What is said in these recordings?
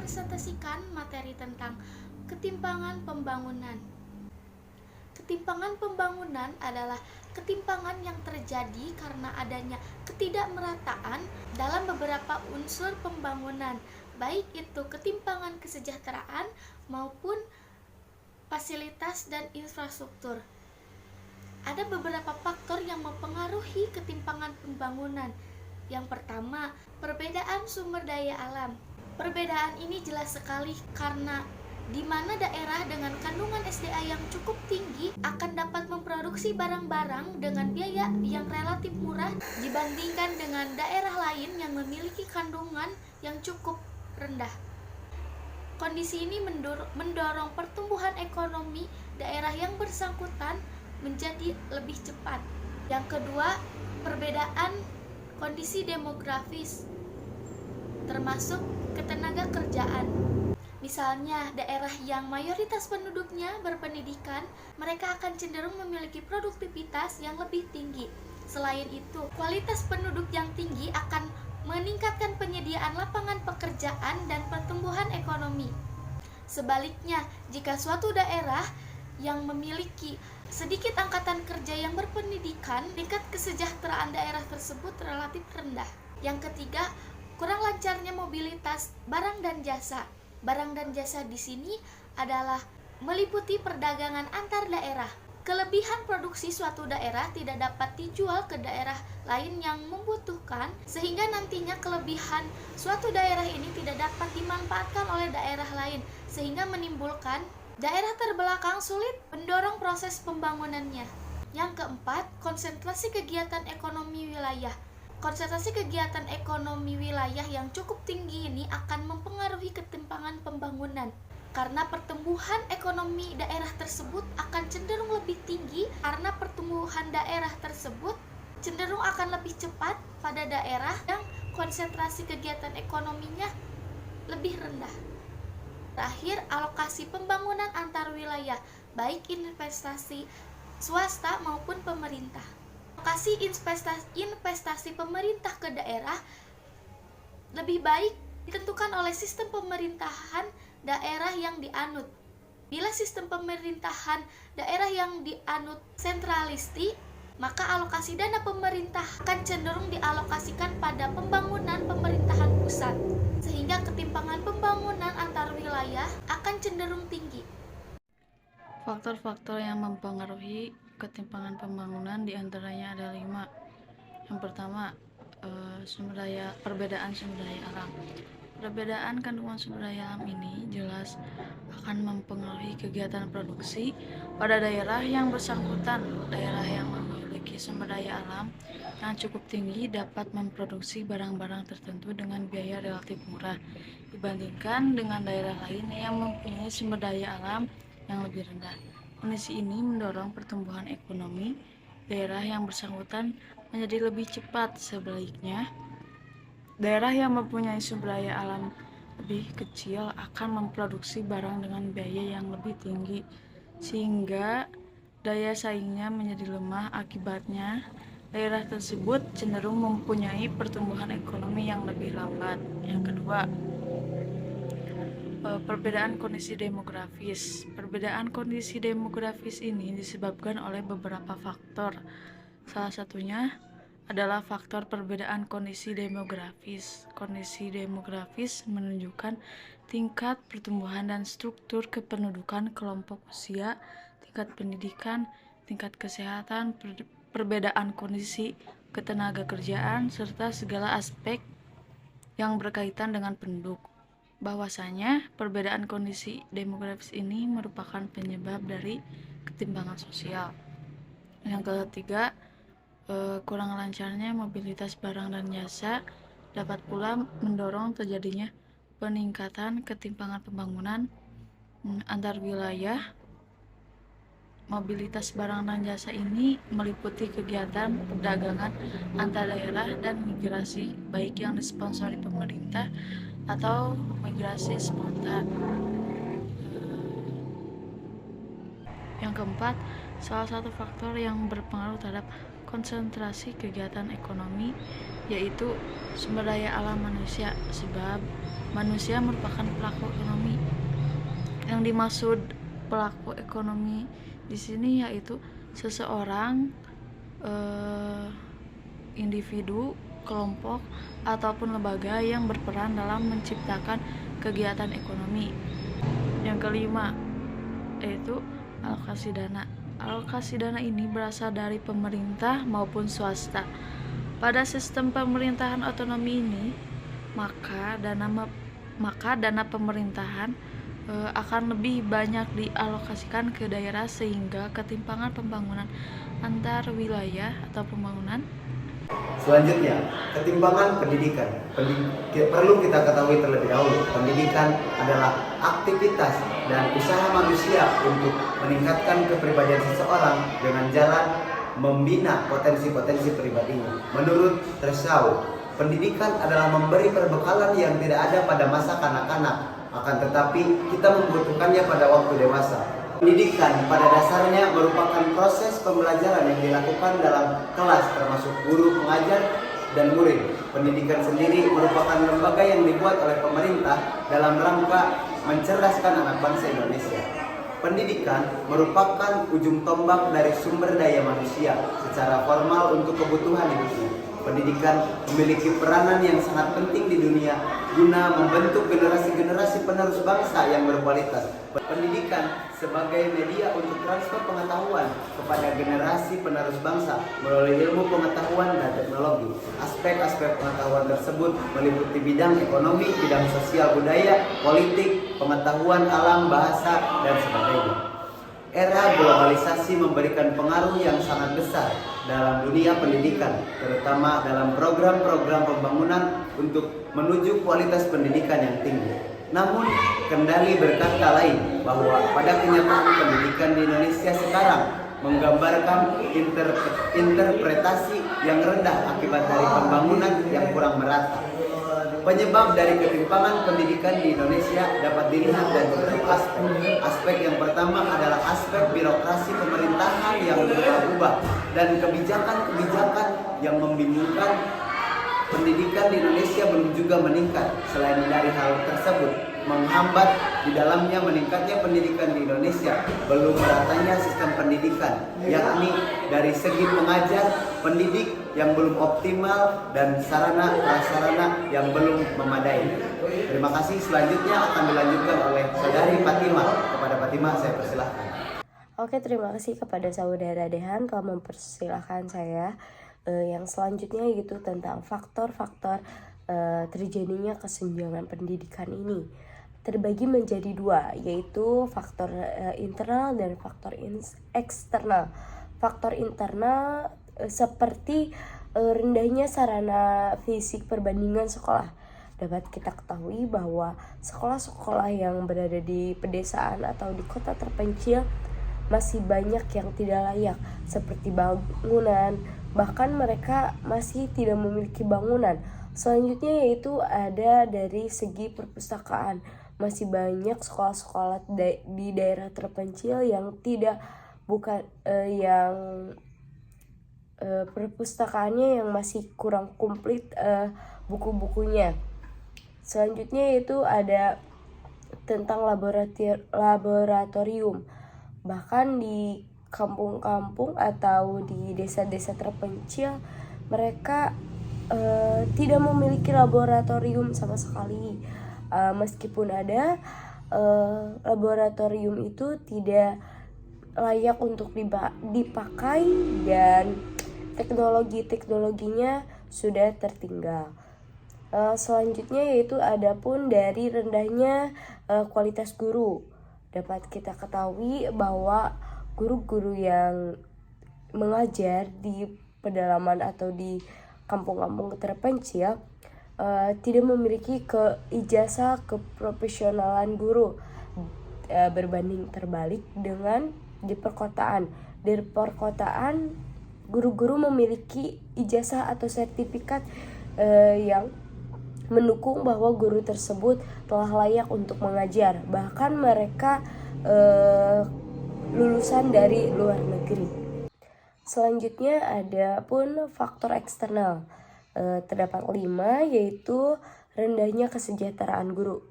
merepresentasikan materi tentang ketimpangan pembangunan. Ketimpangan pembangunan adalah ketimpangan yang terjadi karena adanya ketidakmerataan dalam beberapa unsur pembangunan, baik itu ketimpangan kesejahteraan maupun fasilitas dan infrastruktur. Ada beberapa faktor yang mempengaruhi ketimpangan pembangunan. Yang pertama, perbedaan sumber daya alam. Perbedaan ini jelas sekali karena di mana daerah dengan kandungan SDA yang cukup tinggi akan dapat memproduksi barang-barang dengan biaya yang relatif murah dibandingkan dengan daerah lain yang memiliki kandungan yang cukup rendah. Kondisi ini mendorong pertumbuhan ekonomi daerah yang bersangkutan menjadi lebih cepat. Yang kedua, perbedaan kondisi demografis termasuk ketenaga kerjaan. Misalnya, daerah yang mayoritas penduduknya berpendidikan, mereka akan cenderung memiliki produktivitas yang lebih tinggi. Selain itu, kualitas penduduk yang tinggi akan meningkatkan penyediaan lapangan pekerjaan dan pertumbuhan ekonomi. Sebaliknya, jika suatu daerah yang memiliki sedikit angkatan kerja yang berpendidikan, tingkat kesejahteraan daerah tersebut relatif rendah. Yang ketiga, kurang lancarnya mobilitas barang dan jasa. Barang dan jasa di sini adalah meliputi perdagangan antar daerah. Kelebihan produksi suatu daerah tidak dapat dijual ke daerah lain yang membutuhkan, sehingga nantinya kelebihan suatu daerah ini tidak dapat dimanfaatkan oleh daerah lain, sehingga menimbulkan daerah terbelakang sulit mendorong proses pembangunannya. Yang keempat, konsentrasi kegiatan ekonomi wilayah. Konsentrasi kegiatan ekonomi wilayah yang cukup tinggi ini akan mempengaruhi ketimpangan pembangunan. Karena pertumbuhan ekonomi daerah tersebut akan cenderung lebih tinggi, karena pertumbuhan daerah tersebut cenderung akan lebih cepat pada daerah yang konsentrasi kegiatan ekonominya lebih rendah. Terakhir, alokasi pembangunan antar wilayah, baik investasi swasta maupun pemerintah. Alokasi investasi pemerintah ke daerah lebih baik ditentukan oleh sistem pemerintahan daerah yang dianut. Bila sistem pemerintahan daerah yang dianut sentralistik, maka alokasi dana pemerintah akan cenderung dialokasikan pada pembangunan pemerintahan pusat, sehingga ketimpangan pembangunan antar wilayah akan cenderung tinggi. Faktor-faktor yang mempengaruhi ketimpangan pembangunan diantaranya ada 5. Yang pertama, perbedaan sumber daya alam. Perbedaan kandungan sumber daya alam ini jelas akan mempengaruhi kegiatan produksi pada daerah yang bersangkutan. Daerah yang memiliki sumber daya alam yang cukup tinggi dapat memproduksi barang-barang tertentu dengan biaya relatif murah dibandingkan dengan daerah lain yang mempunyai sumber daya alam yang lebih rendah. Kondisi ini mendorong pertumbuhan ekonomi daerah yang bersangkutan menjadi lebih cepat. Sebaliknya, daerah yang mempunyai sumber daya alam lebih kecil akan memproduksi barang dengan biaya yang lebih tinggi, sehingga daya saingnya menjadi lemah. Akibatnya, daerah tersebut cenderung mempunyai pertumbuhan ekonomi yang lebih lambat. Yang kedua, perbedaan kondisi demografis. Perbedaan kondisi demografis ini disebabkan oleh beberapa faktor. Salah satunya adalah faktor perbedaan kondisi demografis. Kondisi demografis menunjukkan tingkat pertumbuhan dan struktur kependudukan kelompok usia, tingkat pendidikan, tingkat kesehatan, perbedaan kondisi ketenaga kerjaan, serta segala aspek yang berkaitan dengan penduduk. Bahwasanya perbedaan kondisi demografis ini merupakan penyebab dari ketimpangan sosial. Yang ketiga, kurang lancarnya mobilitas barang dan jasa dapat pula mendorong terjadinya peningkatan ketimpangan pembangunan antar wilayah. Mobilitas barang dan jasa ini meliputi kegiatan perdagangan antar daerah dan migrasi, baik yang disponsori pemerintah atau migrasi spontan. Yang keempat, salah satu faktor yang berpengaruh terhadap konsentrasi kegiatan ekonomi, yaitu sumber daya alam manusia, sebab manusia merupakan pelaku ekonomi. Yang dimaksud pelaku ekonomi di sini yaitu seseorang, individu, kelompok, ataupun lembaga yang berperan dalam menciptakan kegiatan ekonomi. Yang kelima yaitu alokasi dana. Alokasi dana ini berasal dari pemerintah maupun swasta. Pada sistem pemerintahan otonomi ini, maka dana pemerintahan akan lebih banyak dialokasikan ke daerah, sehingga ketimpangan pembangunan antar wilayah atau pembangunan. Selanjutnya, ketimpangan pendidikan. Perlu kita ketahui terlebih dahulu, pendidikan adalah aktivitas dan usaha manusia untuk meningkatkan kepribadian seseorang dengan jalan membina potensi-potensi pribadinya. Menurut Tresau, pendidikan adalah memberi perbekalan yang tidak ada pada masa kanak-kanak, akan tetapi kita membutuhkannya pada waktu dewasa. Pendidikan pada dasarnya merupakan proses pembelajaran yang dilakukan dalam kelas, termasuk guru, pengajar, dan murid. Pendidikan sendiri merupakan lembaga yang dibuat oleh pemerintah dalam rangka mencerdaskan anak bangsa Indonesia. Pendidikan merupakan ujung tombak dari sumber daya manusia secara formal untuk kebutuhan hidupnya. Pendidikan memiliki peranan yang sangat penting di dunia guna membentuk generasi-generasi penerus bangsa yang berkualitas. Pendidikan sebagai media untuk transfer pengetahuan kepada generasi penerus bangsa melalui ilmu pengetahuan dan teknologi. Aspek-aspek pengetahuan tersebut meliputi bidang ekonomi, bidang sosial budaya, politik, pengetahuan alam, bahasa, dan sebagainya. Era globalisasi memberikan pengaruh yang sangat besar dalam dunia pendidikan, terutama dalam program-program pembangunan untuk menuju kualitas pendidikan yang tinggi. Namun, kendali berkata lain bahwa pada kenyataan pendidikan di Indonesia sekarang menggambarkan interpretasi yang rendah akibat dari pembangunan yang kurang merata. Penyebab dari ketimpangan pendidikan di Indonesia dapat dilihat dari beberapa aspek. Aspek yang pertama adalah aspek birokrasi pemerintahan yang berubah dan kebijakan-kebijakan yang membingungkan. Pendidikan di Indonesia belum juga meningkat. Selain dari hal tersebut, menghambat di dalamnya meningkatnya pendidikan di Indonesia, belum meratanya sistem pendidikan, yakni dari segi pengajar, pendidik yang belum optimal, dan sarana prasarana yang belum memadai. Terima kasih. Selanjutnya akan dilanjutkan oleh Saudari Fatima. Kepada Fatima saya persilahkan. Oke, terima kasih kepada saudara Dehan telah mempersilahkan saya. Yang selanjutnya yaitu tentang faktor-faktor terjadinya kesenjangan pendidikan ini. Terbagi menjadi dua, yaitu faktor internal dan faktor eksternal. Faktor internal seperti rendahnya sarana fisik perbandingan sekolah. Dapat kita ketahui bahwa sekolah-sekolah yang berada di pedesaan atau di kota terpencil masih banyak yang tidak layak, seperti bangunan, bahkan mereka masih tidak memiliki bangunan. Selanjutnya yaitu ada dari segi perpustakaan. Masih banyak sekolah-sekolah di daerah terpencil yang perpustakaannya yang masih kurang komplit buku-bukunya. Selanjutnya yaitu ada tentang laboratorium. Bahkan di kampung-kampung atau di desa-desa terpencil mereka tidak memiliki laboratorium sama sekali. Meskipun ada laboratorium itu tidak layak untuk dipakai dan teknologinya sudah tertinggal. Selanjutnya yaitu adapun dari rendahnya kualitas guru. Dapat kita ketahui bahwa guru-guru yang mengajar di pedalaman atau di kampung-kampung terpencil tidak memiliki ijazah keprofesionalan guru, berbanding terbalik dengan di perkotaan. Di perkotaan guru-guru memiliki ijazah atau sertifikat yang mendukung bahwa guru tersebut telah layak untuk mengajar. Bahkan mereka lulusan dari luar negeri. Selanjutnya ada pun faktor eksternal. Terdapat 5, yaitu rendahnya kesejahteraan guru,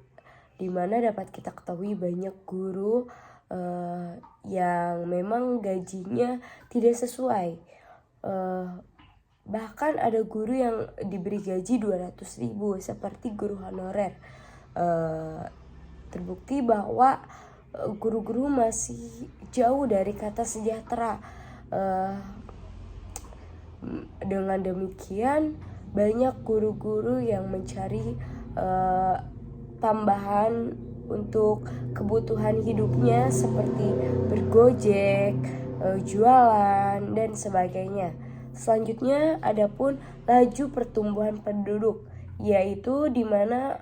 di mana dapat kita ketahui banyak guru yang memang gajinya tidak sesuai. Bahkan ada guru yang diberi gaji 200.000 seperti guru honorer. Terbukti bahwa guru-guru masih jauh dari kata sejahtera. Dengan demikian banyak guru-guru yang mencari tambahan untuk kebutuhan hidupnya seperti bergojek, jualan, dan sebagainya. Selanjutnya ada pun laju pertumbuhan penduduk, yaitu di mana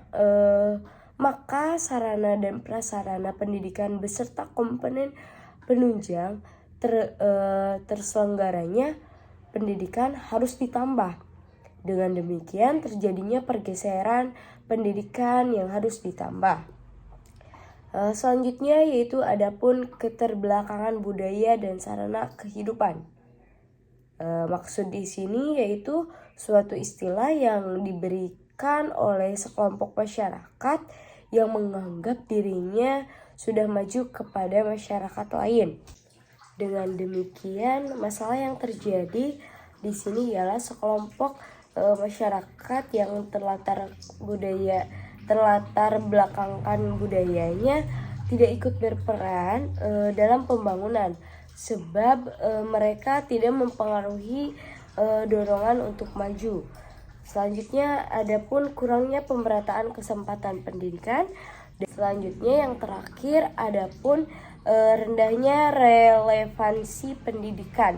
maka sarana dan prasarana pendidikan beserta komponen penunjang terselenggaranya pendidikan harus ditambah. Dengan demikian terjadinya pergeseran pendidikan yang harus ditambah. Selanjutnya yaitu adapun keterbelakangan budaya dan sarana kehidupan. Maksud di sini yaitu suatu istilah yang diberikan oleh sekelompok masyarakat yang menganggap dirinya sudah maju kepada masyarakat lain. Dengan demikian, masalah yang terjadi di sini ialah sekelompok masyarakat yang terlatar belakangkan budayanya tidak ikut berperan dalam pembangunan, sebab mereka tidak mempengaruhi dorongan untuk maju. Selanjutnya adapun kurangnya pemerataan kesempatan pendidikan. Dan selanjutnya yang terakhir adapun rendahnya relevansi pendidikan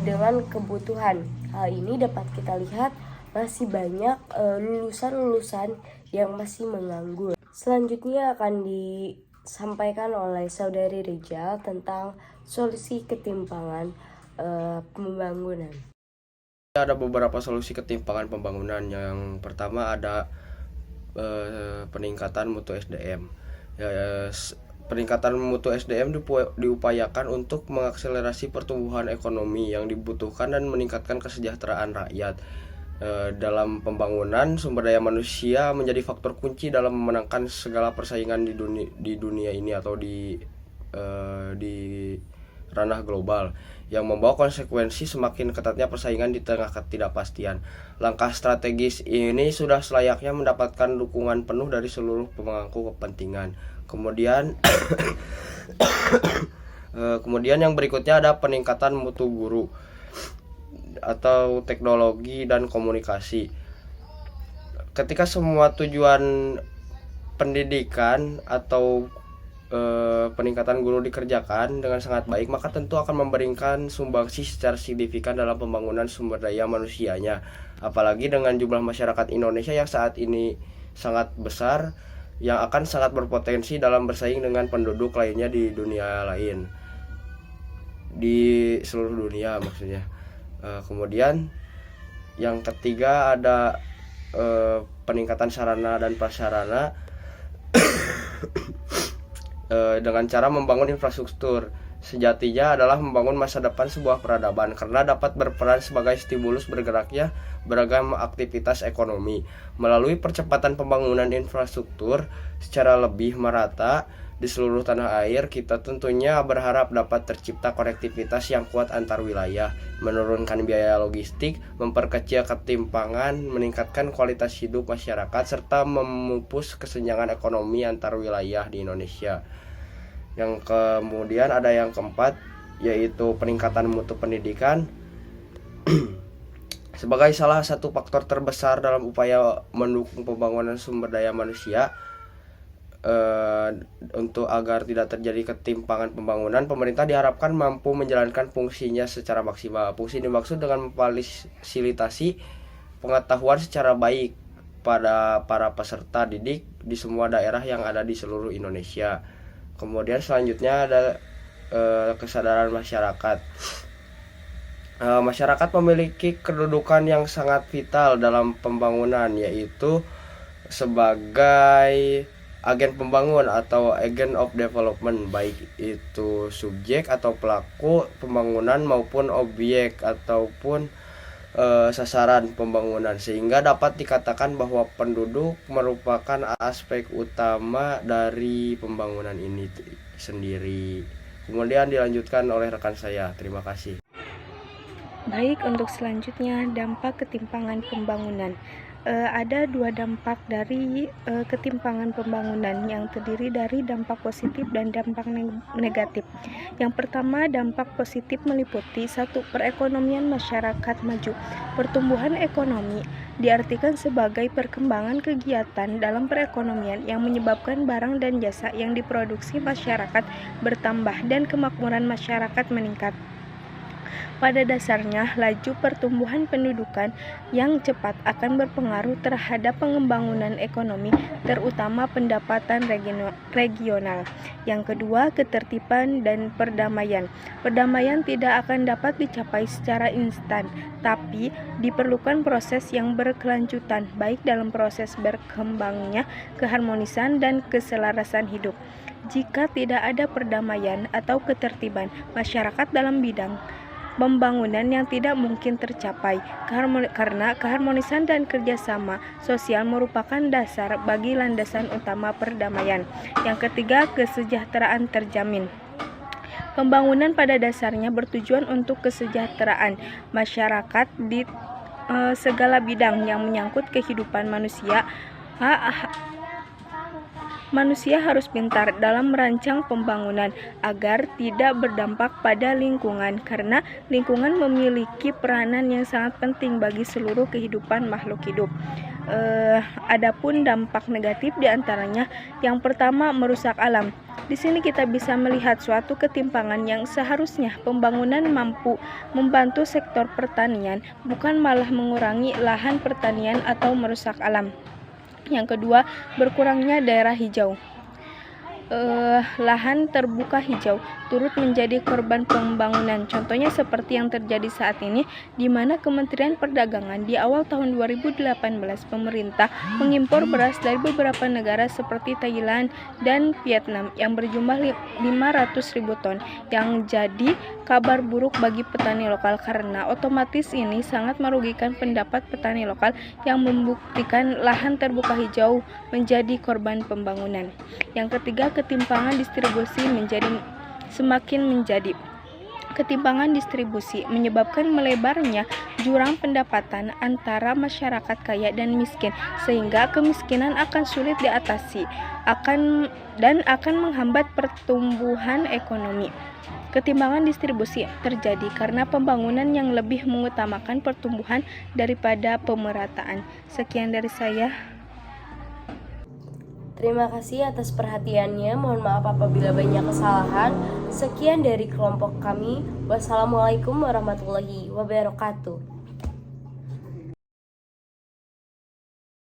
dengan kebutuhan. Hal ini dapat kita lihat masih banyak lulusan-lulusan yang masih menganggur. Selanjutnya akan disampaikan oleh Saudari Rijal tentang solusi ketimpangan pembangunan. Ada beberapa solusi ketimpangan pembangunan. Yang pertama ada peningkatan mutu SDM. Peningkatan mutu SDM diupayakan untuk mengakselerasi pertumbuhan ekonomi yang dibutuhkan dan meningkatkan kesejahteraan rakyat. Dalam pembangunan, sumber daya manusia menjadi faktor kunci dalam memenangkan segala persaingan di dunia ini atau di ranah global, yang membawa konsekuensi semakin ketatnya persaingan di tengah ketidakpastian. Langkah strategis ini sudah selayaknya mendapatkan dukungan penuh dari seluruh pemangku kepentingan. Kemudian yang berikutnya ada peningkatan mutu guru atau teknologi dan komunikasi. Ketika semua tujuan pendidikan atau peningkatan guru dikerjakan dengan sangat baik, maka tentu akan memberikan sumbangsi secara signifikan dalam pembangunan sumber daya manusianya. Apalagi dengan jumlah masyarakat Indonesia yang saat ini sangat besar, yang akan sangat berpotensi dalam bersaing dengan penduduk lainnya di dunia lain, di seluruh dunia maksudnya. Kemudian yang ketiga ada peningkatan sarana dan prasarana dengan cara membangun infrastruktur. Sejatinya adalah membangun masa depan sebuah peradaban, karena dapat berperan sebagai stimulus bergeraknya beragam aktivitas ekonomi. Melalui percepatan pembangunan infrastruktur secara lebih merata di seluruh tanah air, kita tentunya berharap dapat tercipta konektivitas yang kuat antar wilayah, menurunkan biaya logistik, memperkecil ketimpangan, meningkatkan kualitas hidup masyarakat, serta memupus kesenjangan ekonomi antar wilayah di Indonesia. Yang kemudian ada yang keempat, yaitu peningkatan mutu pendidikan. Sebagai salah satu faktor terbesar dalam upaya mendukung pembangunan sumber daya manusia, untuk agar tidak terjadi ketimpangan pembangunan, pemerintah diharapkan mampu menjalankan fungsinya secara maksimal. Fungsi dimaksud dengan memfasilitasi pengetahuan secara baik pada para peserta didik di semua daerah yang ada di seluruh Indonesia. Kemudian selanjutnya ada kesadaran masyarakat. Masyarakat memiliki kedudukan yang sangat vital dalam pembangunan, yaitu sebagai agen pembangun atau agent of development, baik itu subjek atau pelaku pembangunan maupun objek ataupun sasaran pembangunan, sehingga dapat dikatakan bahwa penduduk merupakan aspek utama dari pembangunan ini sendiri. Kemudian dilanjutkan oleh rekan saya. Terima kasih. Baik, untuk selanjutnya dampak ketimpangan pembangunan. Ada dua dampak dari ketimpangan pembangunan yang terdiri dari dampak positif dan dampak negatif. Yang pertama, dampak positif meliputi 1. Perekonomian masyarakat maju. Pertumbuhan ekonomi diartikan sebagai perkembangan kegiatan dalam perekonomian yang menyebabkan barang dan jasa yang diproduksi masyarakat bertambah dan kemakmuran masyarakat meningkat. Pada dasarnya, laju pertumbuhan pendudukan yang cepat akan berpengaruh terhadap pengembangan ekonomi, terutama pendapatan regional. Yang kedua, ketertiban dan perdamaian. Perdamaian tidak akan dapat dicapai secara instan, tapi diperlukan proses yang berkelanjutan, baik dalam proses berkembangnya keharmonisan dan keselarasan hidup. Jika tidak ada perdamaian atau ketertiban masyarakat dalam bidang pembangunan yang tidak mungkin tercapai, karena keharmonisan dan kerjasama sosial merupakan dasar bagi landasan utama perdamaian. Yang ketiga, kesejahteraan terjamin. Pembangunan pada dasarnya bertujuan untuk kesejahteraan masyarakat di segala bidang yang menyangkut kehidupan manusia. Manusia harus pintar dalam merancang pembangunan agar tidak berdampak pada lingkungan, karena lingkungan memiliki peranan yang sangat penting bagi seluruh kehidupan makhluk hidup. Adapun dampak negatif diantaranya, yang pertama, merusak alam. Di sini kita bisa melihat suatu ketimpangan yang seharusnya pembangunan mampu membantu sektor pertanian, bukan malah mengurangi lahan pertanian atau merusak alam. Yang kedua, berkurangnya daerah hijau. Lahan terbuka hijau turut menjadi korban pembangunan. Contohnya seperti yang terjadi saat ini, di mana Kementerian Perdagangan di awal tahun 2018 pemerintah mengimpor beras dari beberapa negara seperti Thailand dan Vietnam yang berjumlah 500.000 ton, yang jadi kabar buruk bagi petani lokal, karena otomatis ini sangat merugikan pendapat petani lokal yang membuktikan lahan terbuka hijau menjadi korban pembangunan. Yang ketiga, ketimpangan distribusi semakin menjadi. Ketimpangan distribusi menyebabkan melebarnya jurang pendapatan antara masyarakat kaya dan miskin, sehingga kemiskinan akan sulit diatasi dan akan menghambat pertumbuhan ekonomi. Ketimpangan distribusi terjadi karena pembangunan yang lebih mengutamakan pertumbuhan daripada pemerataan. Sekian dari saya. Terima kasih atas perhatiannya. Mohon maaf apabila banyak kesalahan. Sekian dari kelompok kami. Wassalamualaikum warahmatullahi wabarakatuh.